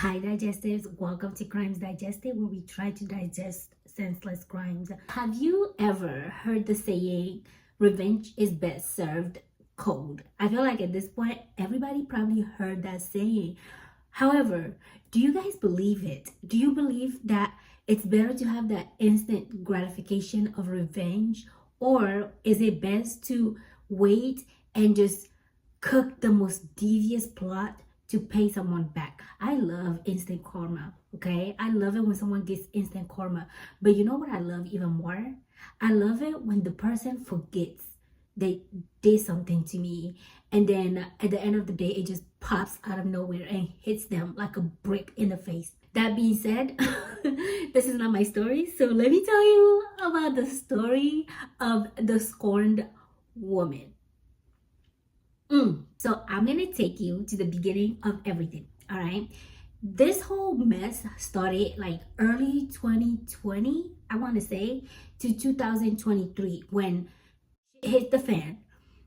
Hi Digestives, welcome to Crimes Digested, where we try to digest senseless crimes. Have you ever heard the saying, revenge is best served cold? I feel like at this point, everybody probably heard that saying. However, do you guys believe it? Do you believe that it's better to have that instant gratification of revenge? Or is it best to wait and just cook the most devious plot to pay someone back? I love instant karma, okay? I love it when someone gets instant karma. But you know what I love even more? I love it when the person forgets they did something to me, and then at the end of the day, it just pops out of nowhere and hits them like a brick in the face. That being said, this is not my story, so let me tell you about the story of the scorned woman. So I'm gonna take you to the beginning of everything. All right, this whole mess started like early 2020, I want to say, to 2023 when it hit the fan.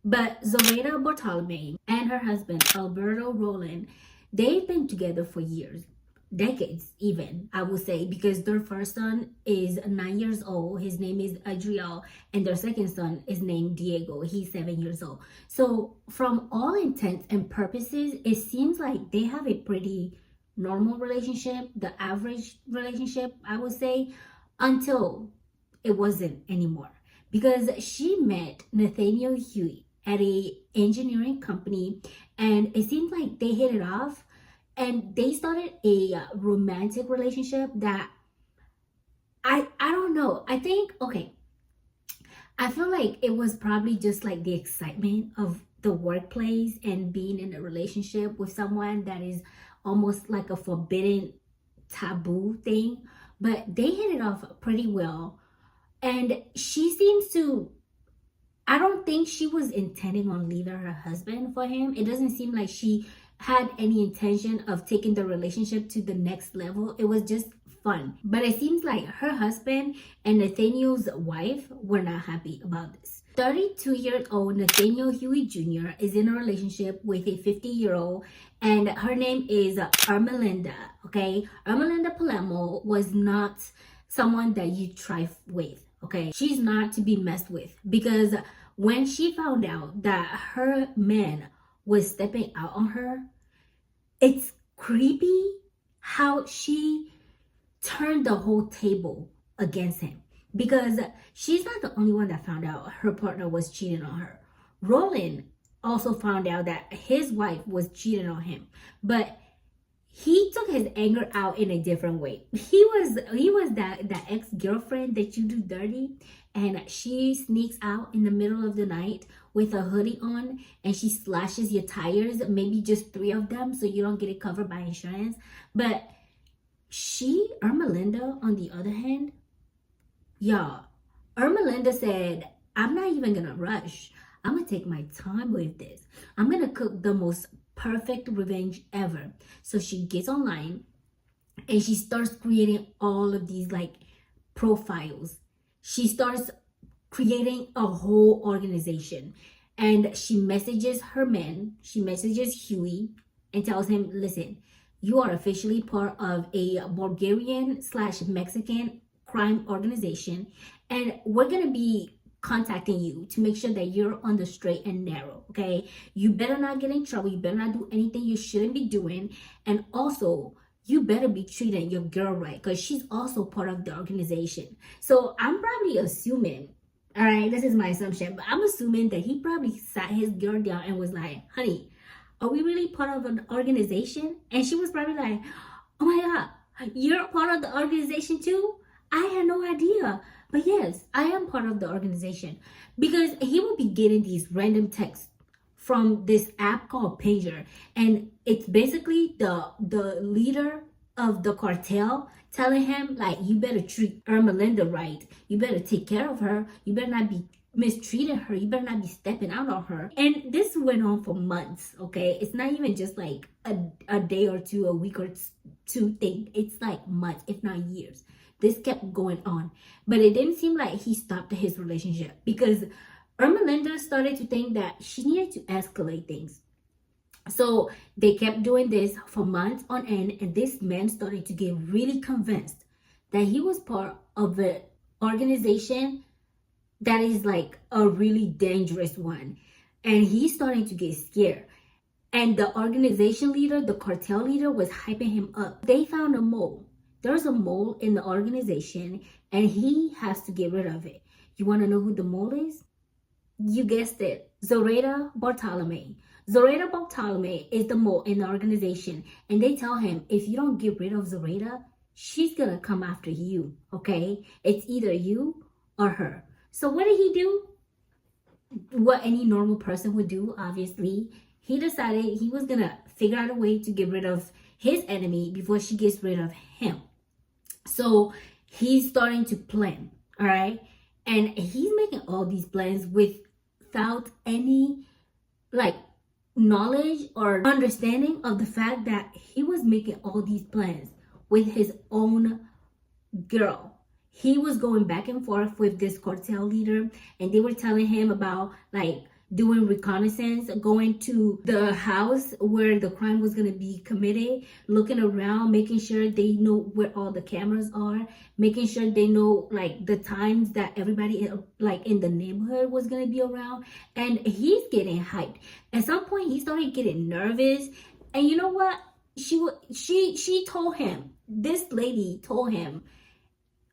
But Zoraida Bortolomei and her husband Alberto Roland, they've been together for years, decades even, I would say, because their first son is 9 years old. His name is Adriel, and their second son is named Diego. He's 7 years old. So from all intents and purposes, it seems like they have a pretty normal relationship, the average relationship, I would say, until it wasn't anymore. Because she met Nathaniel Huey at a engineering company, and it seemed like they hit it off, and they started a romantic relationship that I don't know. I think, okay, I feel like it was probably just like the excitement of the workplace and being in a relationship with someone that is almost like a forbidden taboo thing. But they hit it off pretty well, and she seems to, I don't think she was intending on leaving her husband for him. It doesn't seem like she had any intention of taking the relationship to the next level. It was just fun. But it seems like her husband and Nathaniel's wife were not happy about this. 32-year-old Nathaniel Huey Jr. is in a relationship with a 50-year-old, and her name is ERMALINDA, okay? ERMALINDA Palomo was not someone that you try with, okay? She's not to be messed with, because when she found out that her man was stepping out on her, it's creepy how she turned the whole table against him, because she's not the only one that found out her partner was cheating on her. Roland also found out that his wife was cheating on him, but he took his anger out in a different way. He was that ex-girlfriend that you do dirty, and she sneaks out in the middle of the night with a hoodie on, and she slashes your tires, maybe just 3 of them, so you don't get it covered by insurance. But ERMALINDA, on the other hand, y'all, ERMALINDA said, I'm not even gonna rush. I'm gonna take my time with this. I'm gonna cook the most perfect revenge ever. So she gets online and she starts creating all of these like profiles. She starts creating a whole organization, and she messages her man, she messages Huey and tells him, listen, you are officially part of a Bulgarian/Mexican crime organization, and we're gonna be contacting you to make sure that you're on the straight and narrow, okay? You better not get in trouble. You better not do anything you shouldn't be doing. And also, you better be treating your girl right, because she's also part of the organization. So I'm probably assuming, all right, this is my assumption, but I'm assuming that he probably sat his girl down and was like, honey, are we really part of an organization? And she was probably like, oh my God, you're part of the organization too? I had no idea. But yes, I am part of the organization, because he will be getting these random texts from this app called Pager, and it's basically the leader of the cartel telling him, like, you better treat ERMALINDA right. You better take care of her. You better not be mistreating her. You better not be stepping out on her. And this went on for months, okay? It's not even just like a day or two, a week or two thing. It's like months, if not years. This kept going on, but it didn't seem like he stopped his relationship, because ERMALINDA started to think that she needed to escalate things. So they kept doing this for months on end, and this man started to get really convinced that he was part of an organization that is like a really dangerous one. And he's starting to get scared. And the organization leader, the cartel leader, was hyping him up. They found a mole. There's a mole in the organization, and he has to get rid of it. You want to know who the mole is? You guessed it, Zoraida Bortolomei. Zoraida Bortolomei is the mole in the organization, and they tell him, if you don't get rid of Zoraida, she's gonna come after you, okay? It's either you or her. So what did he do? What any normal person would do, obviously. He decided he was gonna figure out a way to get rid of his enemy before she gets rid of him. So he's starting to plan, all right? And he's making all these plans without any like knowledge or understanding of the fact that he was making all these plans with his own girl. He was going back and forth with this cartel leader, and they were telling him about like doing reconnaissance, going to the house where the crime was going to be committed, looking around, making sure they know where all the cameras are, making sure they know like the times that everybody like in the neighborhood was going to be around. And he's getting hyped. At some point he started getting nervous, and you know what, she told him, this lady told him,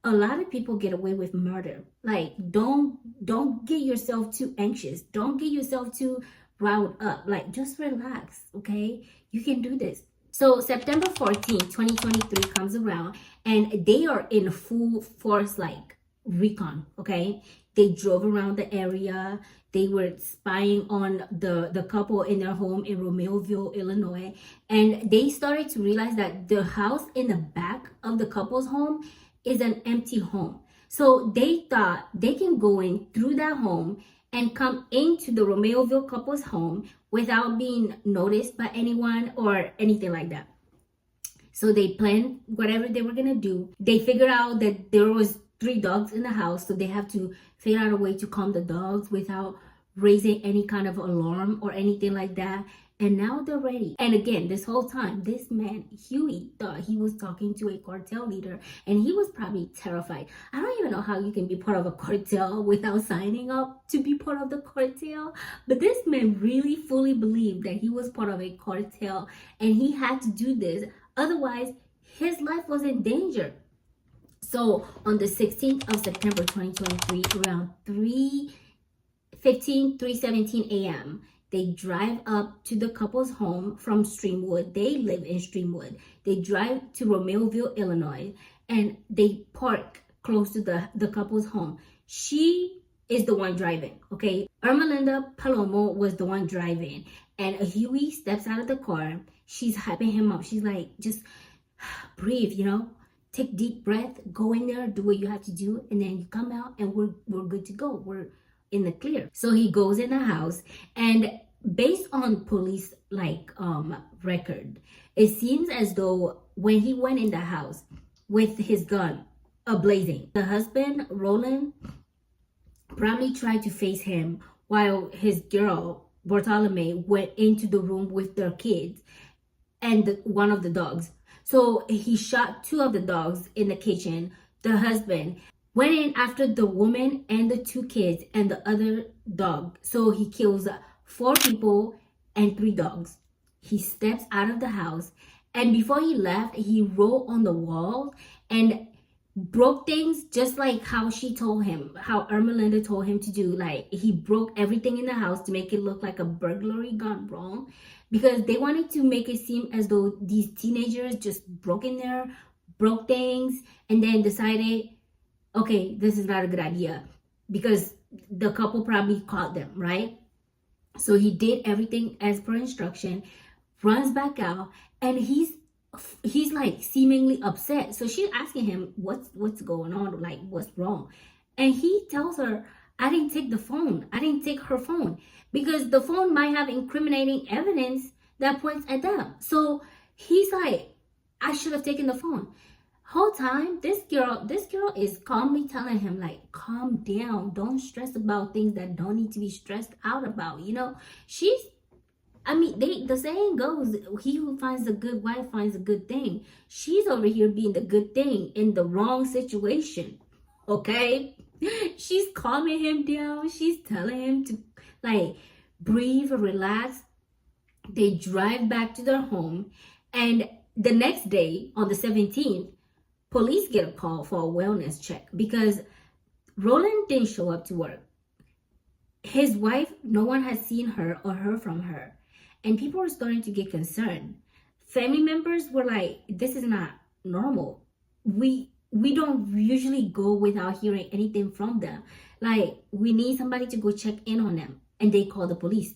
a lot of people get away with murder. Like, don't get yourself too anxious. Don't get yourself too riled up. Like, just relax, okay? You can do this. So September 14th, 2023 comes around, and they are in full force, like, recon, okay? They drove around the area. They were spying on the couple in their home in Romeoville, Illinois. And they started to realize that the house in the back of the couple's home is an empty home. So they thought they can go in through that home and come into the Romeoville couple's home without being noticed by anyone or anything like that. So they planned whatever they were gonna do. They figured out that there was 3 dogs in the house, so they have to figure out a way to calm the dogs without raising any kind of alarm or anything like that. And now they're ready. And again, this whole time, this man, Huey, thought he was talking to a cartel leader, and he was probably terrified. I don't even know how you can be part of a cartel without signing up to be part of the cartel. But this man really fully believed that he was part of a cartel, and he had to do this. Otherwise, his life was in danger. So on the 16th of September 2023, around 3:17 a.m., they drive up to the couple's home from Streamwood. They live in Streamwood. They drive to Romeoville, Illinois, and they park close to the couple's home. She is the one driving, okay? ERMALINDA Palomo was the one driving. And Huey steps out of the car. She's hyping him up. She's like, just breathe, you know? Take deep breath, go in there, do what you have to do, and then you come out and we're good to go. We're in the clear. So he goes in the house, and based on police record, it seems as though when he went in the house with his gun ablazing, the husband Roland probably tried to face him while his girl Bortolomei went into the room with their kids and one of the dogs. So he shot 2 of the dogs in the kitchen. The husband went in after the woman and the 2 kids and the other dog. So he kills 4 people and 3 dogs. He steps out of the house, and before he left, he wrote on the wall and broke things just like how she told him, how ERMALINDA told him to do. Like, he broke everything in the house to make it look like a burglary gone wrong, because they wanted to make it seem as though these teenagers just broke in there, broke things, and then decided, okay, this is not a good idea, because the couple probably caught them, right? So he did everything as per instruction, runs back out, and he's like seemingly upset. So she's asking him, what's going on? Like, what's wrong? And he tells her, I didn't take the phone. I didn't take her phone, because the phone might have incriminating evidence that points at them. So he's like, I should have taken the phone. Whole time, this girl is calmly telling him, like, calm down. Don't stress about things that don't need to be stressed out about. You know, she's I mean, the saying goes, he who finds a good wife finds a good thing. She's over here being the good thing in the wrong situation. Okay? She's calming him down. She's telling him to like breathe, relax. They drive back to their home, and the next day, on the 17th, police get a call for a wellness check because Roland didn't show up to work. His wife, no one has seen her or heard from her. And people were starting to get concerned. Family members were like, this is not normal. We don't usually go without hearing anything from them. Like, we need somebody to go check in on them. And they call the police.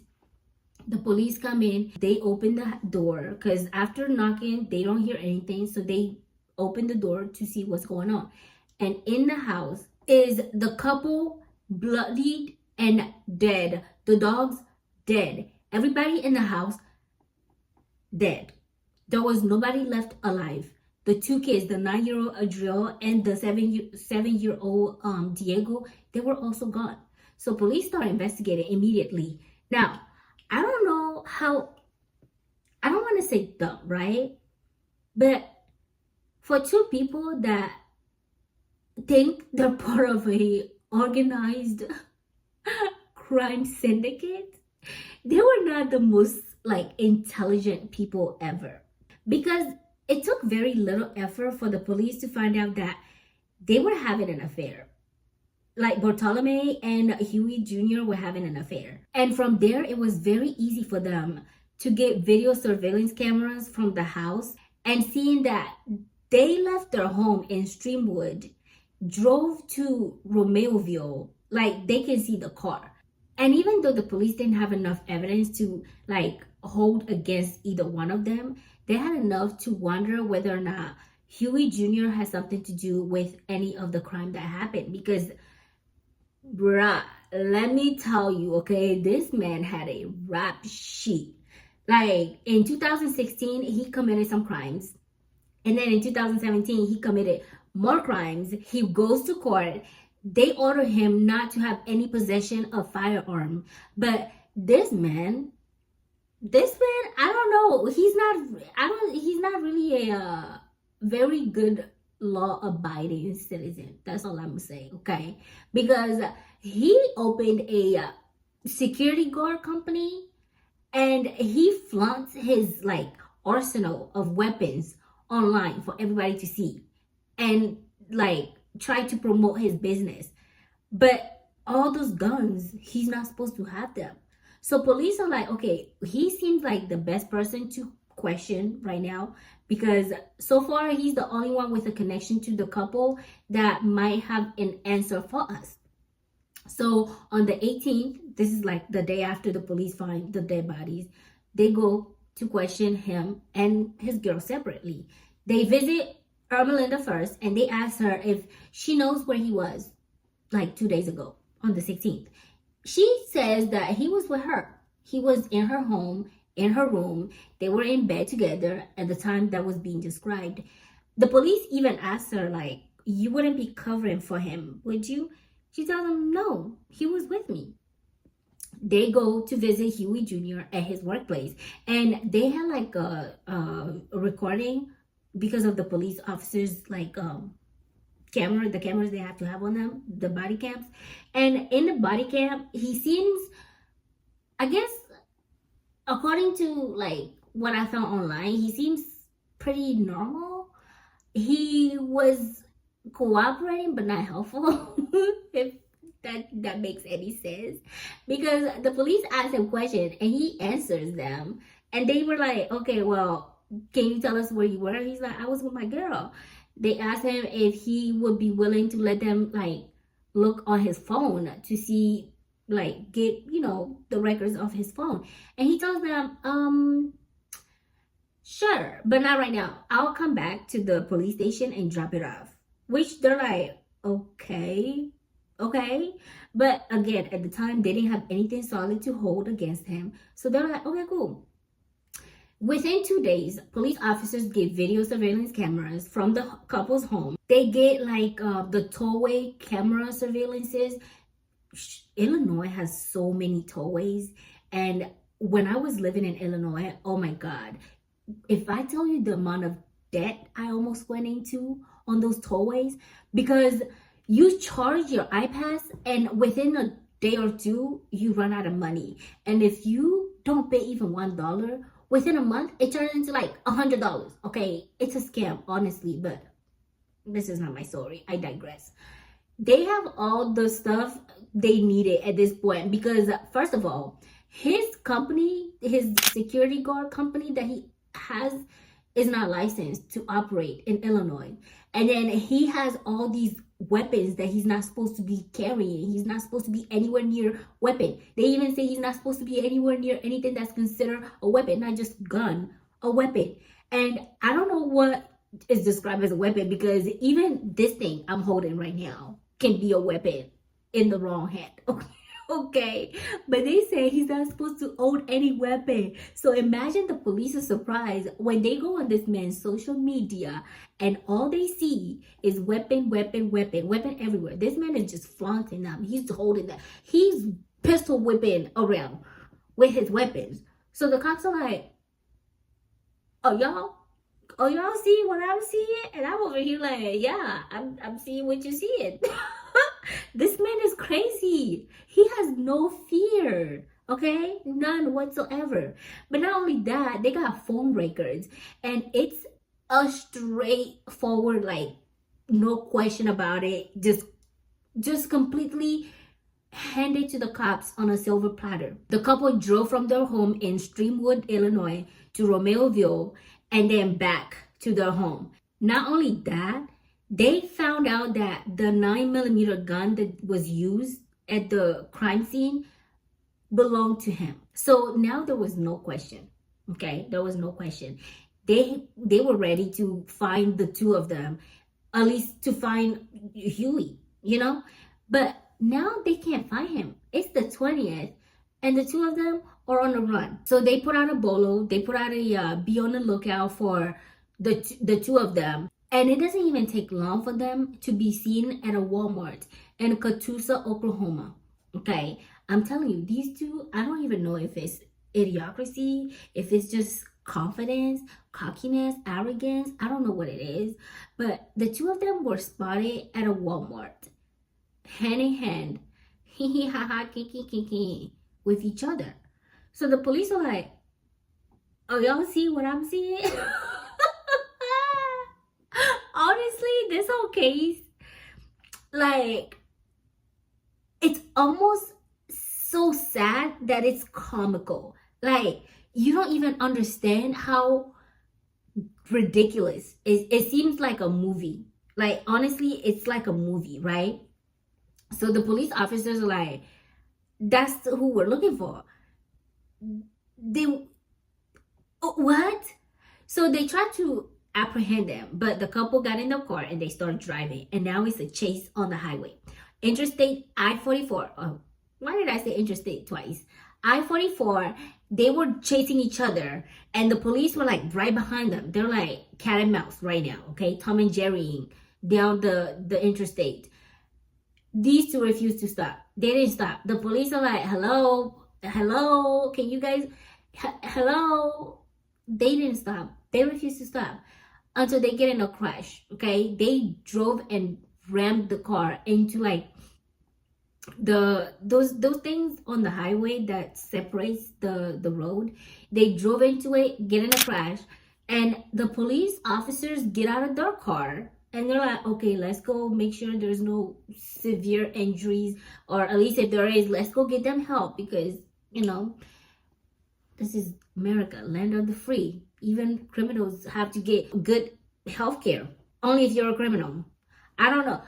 The police come in, they open the door because after knocking, they don't hear anything. So they open the door to see what's going on. And in the house is the couple bloodied and dead. The dogs dead. Everybody in the house dead. There was nobody left alive. The two kids, the 9-year-old Adriel and the 7-year-old Diego, they were also gone. So police started investigating immediately. Now, I don't know how, I don't want to say dumb, right? But for two people that think they're part of a organized crime syndicate, they were not the most like intelligent people ever, because it took very little effort for the police to find out that they were having an affair. Like Bortolomei and Huey Jr. were having an affair. And from there, it was very easy for them to get video surveillance cameras from the house, and seeing that they left their home in Streamwood, drove to Romeoville, like they can see the car. And even though the police didn't have enough evidence to like hold against either one of them, they had enough to wonder whether or not Huey Jr. had something to do with any of the crime that happened. Because, bruh, let me tell you, okay, this man had a rap sheet. Like, in 2016, he committed some crimes. And then in 2017, he committed more crimes. He goes to court. They order him not to have any possession of firearm. But this man, I don't know. He's not really a very good law-abiding citizen. That's all I'm saying, okay? Because he opened a security guard company, and he flaunts his like arsenal of weapons online for everybody to see, and like try to promote his business. But all those guns, he's not supposed to have them. So police are like, okay, he seems like the best person to question right now, because so far he's the only one with a connection to the couple that might have an answer for us. So on the 18th, this is like the day after the police find the dead bodies, they go to question him and his girl separately. They visit ERMALINDA first, and they ask her if she knows where he was like 2 days ago on the 16th. She says that he was with her. He was in her home, in her room. They were in bed together at the time that was being described. The police even asked her, like, you wouldn't be covering for him, would you? She tells them, no, he was with me. They go to visit Huey Jr. at his workplace, and they had like a recording because of the police officers, like the cameras they have to have on them, the body cams. And in the body cam, he seems, I guess, according to like what I found online, he seems pretty normal. He was cooperating but not helpful, if that makes any sense, because the police asked him questions and he answers them, and they were like, okay, well, can you tell us where you were? He's like, I was with my girl. They asked him if he would be willing to let them like look on his phone to see, like, get, you know, the records of his phone. And he tells them, sure, but not right now. I'll come back to the police station and drop it off. Which they're like, okay. But again, at the time, they didn't have anything solid to hold against him. So they're like, okay, cool. Within 2 days, police officers get video surveillance cameras from the couple's home. They get like the tollway camera surveillances. Illinois has so many tollways, and when I was living in Illinois, oh my God, if I tell you the amount of debt I almost went into on those tollways, because you charge your iPass and within a day or two, you run out of money. And if you don't pay even $1, within a month, it turns into like $100. Okay, it's a scam, honestly, but this is not my story. I digress. They have all the stuff they needed at this point because, first of all, his company, his security guard company that he has is not licensed to operate in Illinois. And then he has all these weapons that he's not supposed to be carrying. He's not supposed to be anywhere near weapon. They even say he's not supposed to be anywhere near anything that's considered a weapon, not just gun, a weapon. And I don't know what is described as a weapon because even this thing I'm holding right now can be a weapon in the wrong hand. Okay, but they say he's not supposed to own any weapon. So imagine the police's surprise when they go on this man's social media and all they see is weapon everywhere. This man is just flaunting them. He's holding that. He's pistol whipping around with his weapons. So the cops are like, oh y'all see what I'm seeing? And I'm over here like, yeah, I'm seeing what you're seeing. This man is crazy. He has no fear, okay? None whatsoever. But not only that, they got phone records. And it's a straightforward, like, no question about it. Just completely handed to the cops on a silver platter. The couple drove from their home in Streamwood, Illinois to Romeoville and then back to their home. Not only that, they found out that the 9mm gun that was used at the crime scene belonged to him. So now there was no question. Okay, there was no question. They were ready to find the two of them, at least to find Huey, you know? But now they can't find him. It's the 20th, and the two of them are on the run. So they put out a bolo. They put out a be on the lookout for the two of them. And it doesn't even take long for them to be seen at a Walmart in Catoosa, Oklahoma. Okay, I'm telling you, these two, I don't even know if it's idiocracy, if it's just confidence, cockiness, arrogance. I don't know what it is. But the two of them were spotted at a Walmart, hand in hand, hee ha ha, kiki, with each other. So the police are like, oh, y'all see what I'm seeing? Honestly, this whole case, like, it's almost so sad that it's comical. Like, you don't even understand how ridiculous it seems like a movie. Like, honestly, it's like a movie, right? So the police officers are like, that's who we're looking for. What? So they tried to apprehend them, but the couple got in the car and they started driving, and now it's a chase on the highway. Interstate I-44. Oh, why did I say interstate twice? I-44. They were chasing each other, and the police were like right behind them. They're like cat and mouse right now, okay? Tom and Jerrying down the interstate. These two refused to stop. They didn't stop. The police are like, hello, can you guys, hello? They didn't stop. They refused to stop until they get in a crash, okay? They drove and rammed the car into like those things on the highway that separates the road. They drove into it, get in a crash, and the police officers get out of their car and they're like, okay, let's go make sure there's no severe injuries, or at least if there is, let's go get them help, because, you know, this is America, land of the free. Even criminals have to get good health care, only if you're a criminal. I don't know.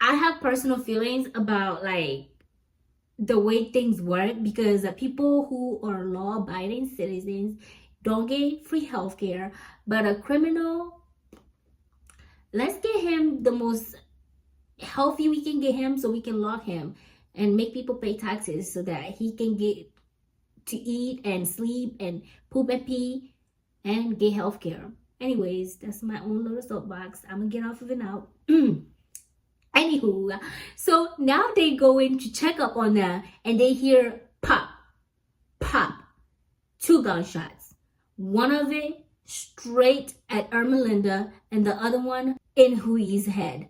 I have personal feelings about like the way things work, because people who are law-abiding citizens don't get free health care, but a criminal, let's get him the most healthy we can get him so we can lock him and make people pay taxes so that he can get to eat and sleep and poop and pee and get health care. Anyways, that's my own little soapbox. I'm gonna get off of it now. Anywho, so now they go in to check up on them and they hear pop, pop, 2 gunshots. One of it straight at ERMALINDA and the other one in Huey's head.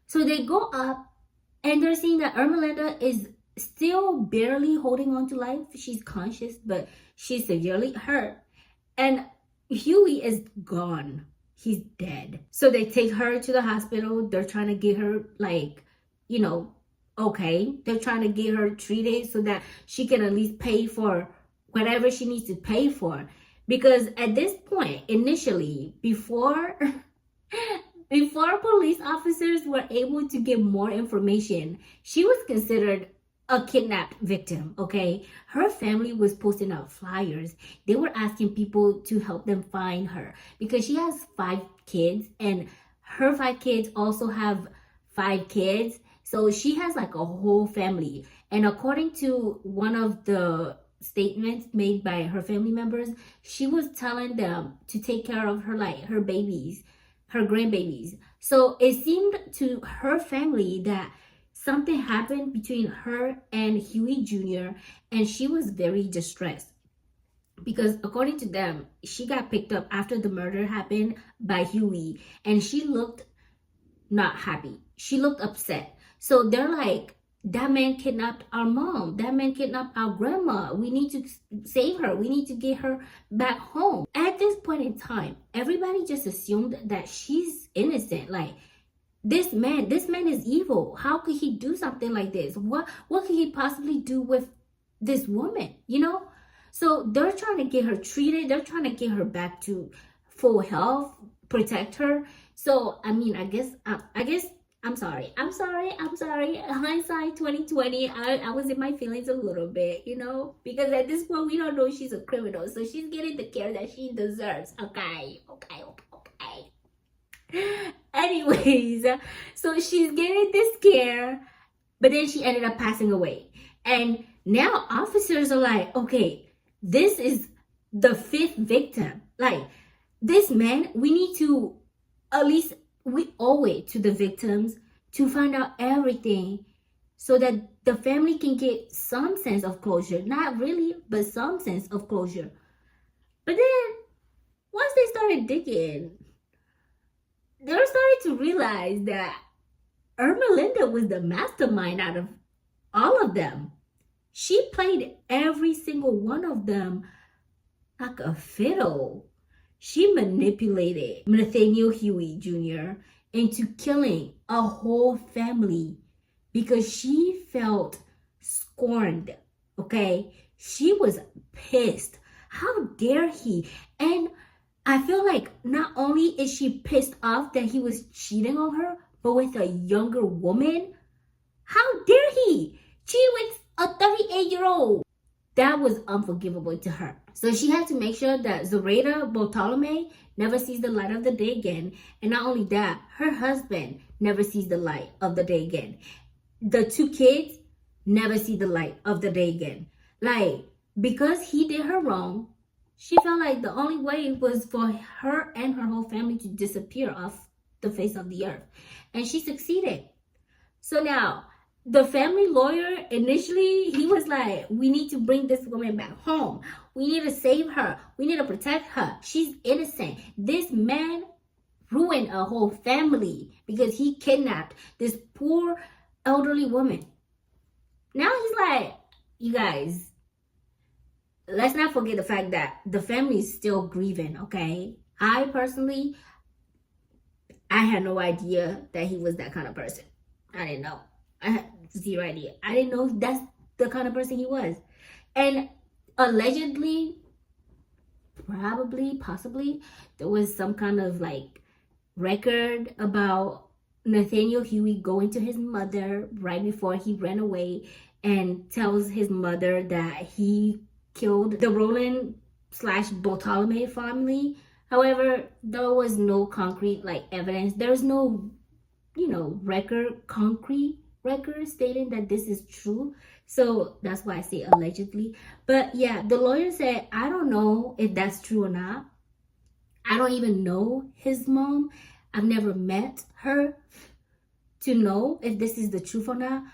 So they go up and they're seeing that ERMALINDA is still barely holding on to life. She's conscious, but she's severely hurt. And Huey is gone. He's dead. So they take her to the hospital. They're trying to get her, like, you know, okay. They're trying to get her treated so that she can at least pay for whatever she needs to pay for. Because at this point, initially, before police officers were able to get more information, she was considered a kidnapped victim, okay? Her family was posting out flyers. They were asking people to help them find her because she has 5 kids and her 5 kids also have 5 kids. So she has like a whole family. And according to one of the statements made by her family members, she was telling them to take care of her, like her babies, her grandbabies. So it seemed to her family that something happened between her and Huey Jr. and she was very distressed because according to them, she got picked up after the murder happened by Huey and she looked not happy. She looked upset. So they're like, that man kidnapped our mom. That man kidnapped our grandma. We need to save her. We need to get her back home. At this point in time, everybody just assumed that she's innocent. Like, this man is evil. How could he do something like this? What could he possibly do with this woman, you know? So they're trying to get her treated. They're trying to get her back to full health, protect her. So, I mean, I guess, I'm sorry. Hindsight 2020, I was in my feelings a little bit, you know? Because at this point, we don't know she's a criminal. So she's getting the care that she deserves. Okay. Anyways, so she's getting this care, but then she ended up passing away. And now officers are like, okay, this is the 5th victim. Like, this man, we need to, at least we owe it to the victims to find out everything so that the family can get some sense of closure. Not really, but some sense of closure. But then, once they started digging, they were starting to realize that ERMALINDA was the mastermind out of all of them. She played every single one of them like a fiddle. She manipulated Nathaniel Huey Jr. into killing a whole family because she felt scorned, okay? She was pissed. How dare he? And I feel like not only is she pissed off that he was cheating on her, but with a younger woman. How dare he cheat with a 38-year-old? That was unforgivable to her. So she had to make sure that Zoraida Bortolomei never sees the light of the day again. And not only that, her husband never sees the light of the day again. The 2 kids never see the light of the day again. Like, because he did her wrong, she felt like the only way was for her and her whole family to disappear off the face of the earth. And she succeeded. So now, the family lawyer, initially, he was like, we need to bring this woman back home. We need to save her. We need to protect her. She's innocent. This man ruined a whole family because he kidnapped this poor elderly woman. Now he's like, you guys, let's not forget the fact that the family is still grieving, okay? I personally, I had no idea that he was that kind of person. I didn't know. I had 0 idea. I didn't know that's the kind of person he was. And allegedly, probably, possibly, there was some kind of like record about Nathaniel Huey going to his mother right before he ran away and tells his mother that he killed the Rowland/Bortolomei family. However, there was no concrete like evidence. There's no, concrete record stating that this is true. So that's why I say allegedly. But yeah, the lawyer said, I don't know if that's true or not. I don't even know his mom. I've never met her to know if this is the truth or not.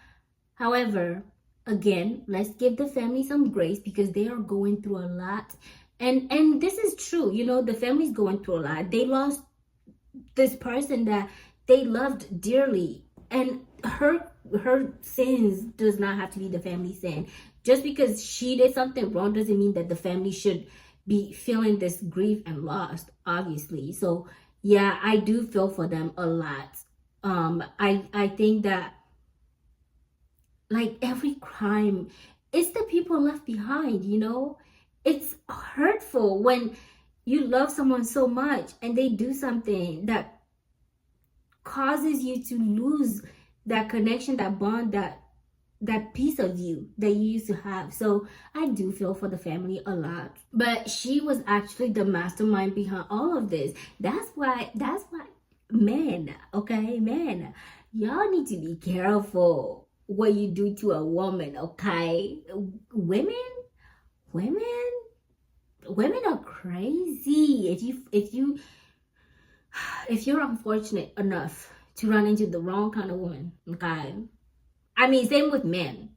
However, again, let's give the family some grace because they are going through a lot. And this is true. You know, the family's going through a lot. They lost this person that they loved dearly, and her sins does not have to be the family sin. Just because she did something wrong doesn't mean that the family should be feeling this grief and loss, obviously. So yeah, I do feel for them a lot. I think that, like, every crime, it's the people left behind, you know. It's hurtful when you love someone so much and they do something that causes you to lose that connection, that bond, that piece of you that you used to have. So I do feel for the family a lot. But she was actually the mastermind behind all of this. That's why men, okay, men, y'all need to be careful what you do to a woman, okay? Women are crazy. If you're unfortunate enough to run into the wrong kind of woman, okay? I mean, same with men.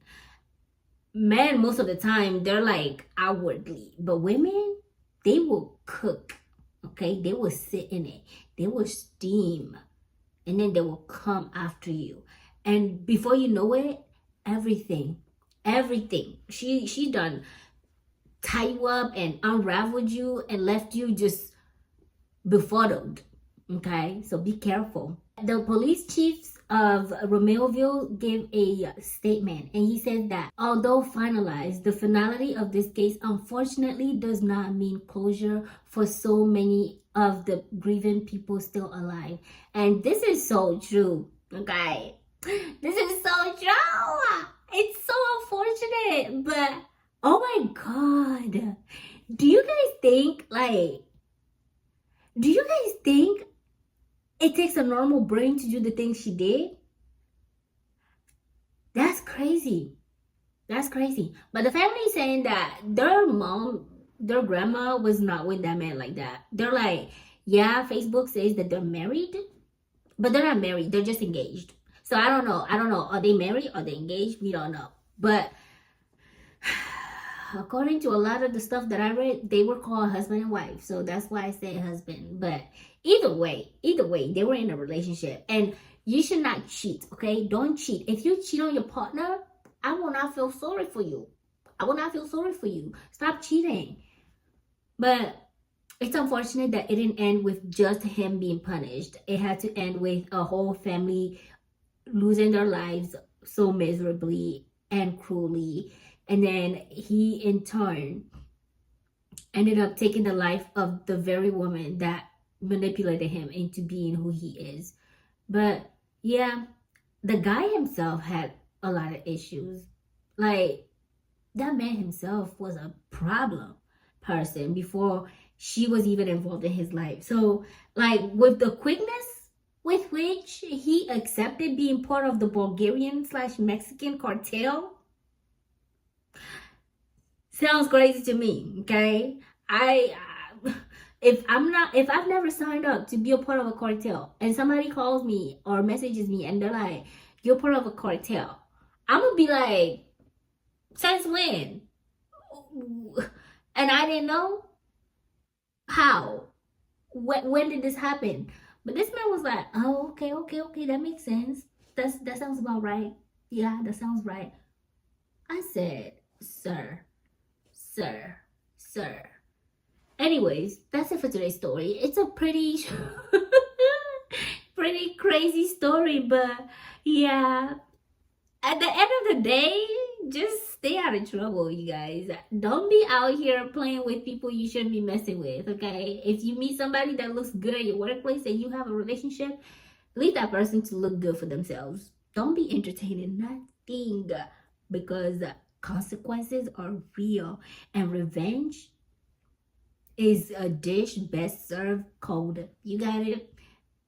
Men, most of the time, they're like outwardly. But women, they will cook, okay? They will sit in it. They will steam. And then they will come after you. And before you know it, everything. She done tie you up and unraveled you and left you just befuddled, okay? So be careful. The police chiefs of Romeoville gave a statement, and he said that although finalized, the finality of this case unfortunately does not mean closure for so many of the grieving people still alive. And this is so true, okay? This is so true. It's so unfortunate, but oh my God. Do you guys think it takes a normal brain to do the things she did? That's crazy. That's crazy. But the family is saying that their grandma was not with that man like that. They're like, yeah, Facebook says that they're married, but they're not married. They're just engaged. So I don't know. Are they married? Are they engaged? We don't know. But according to a lot of the stuff that I read, they were called husband and wife. So that's why I said husband. But either way, they were in a relationship. And you should not cheat, okay? Don't cheat. If you cheat on your partner, I will not feel sorry for you. Stop cheating. But it's unfortunate that it didn't end with just him being punished. It had to end with a whole family losing their lives so miserably and cruelly. And then he, in turn, ended up taking the life of the very woman that manipulated him into being who he is. But yeah, the guy himself had a lot of issues. Like, that man himself was a problem person before she was even involved in his life. So, like, with the quickness with which he accepted being part of the Bulgarian/Mexican cartel, sounds crazy to me, okay? If I've never signed up to be a part of a cartel and somebody calls me or messages me and they're like, you're part of a cartel, I'm gonna be like, since when? And I didn't know? How? When did this happen? But this man was like, oh, okay, that makes sense. That sounds about right. Yeah, that sounds right. I said, sir. Anyways, that's it for today's story. It's a pretty crazy story, but yeah, at the end of the day, just stay out of trouble, you guys. Don't be out here playing with people you shouldn't be messing with, okay? If you meet somebody that looks good at your workplace and you have a relationship, leave that person to look good for themselves. Don't be entertaining nothing, because consequences are real, and revenge is a dish best served cold. You got it?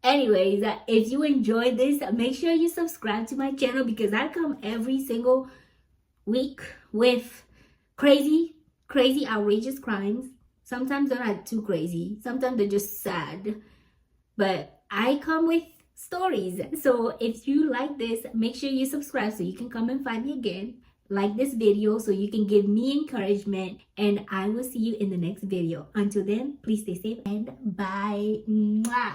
Anyways, if you enjoyed this, make sure you subscribe to my channel, because I come every single week with crazy, outrageous crimes. Sometimes they're not too crazy. Sometimes they're just sad. But I come with stories. So if you like this, make sure you subscribe so you can come and find me again. like this video so you can give me encouragement, and I will see you in the next video. Until then, please stay safe and bye. Mwah.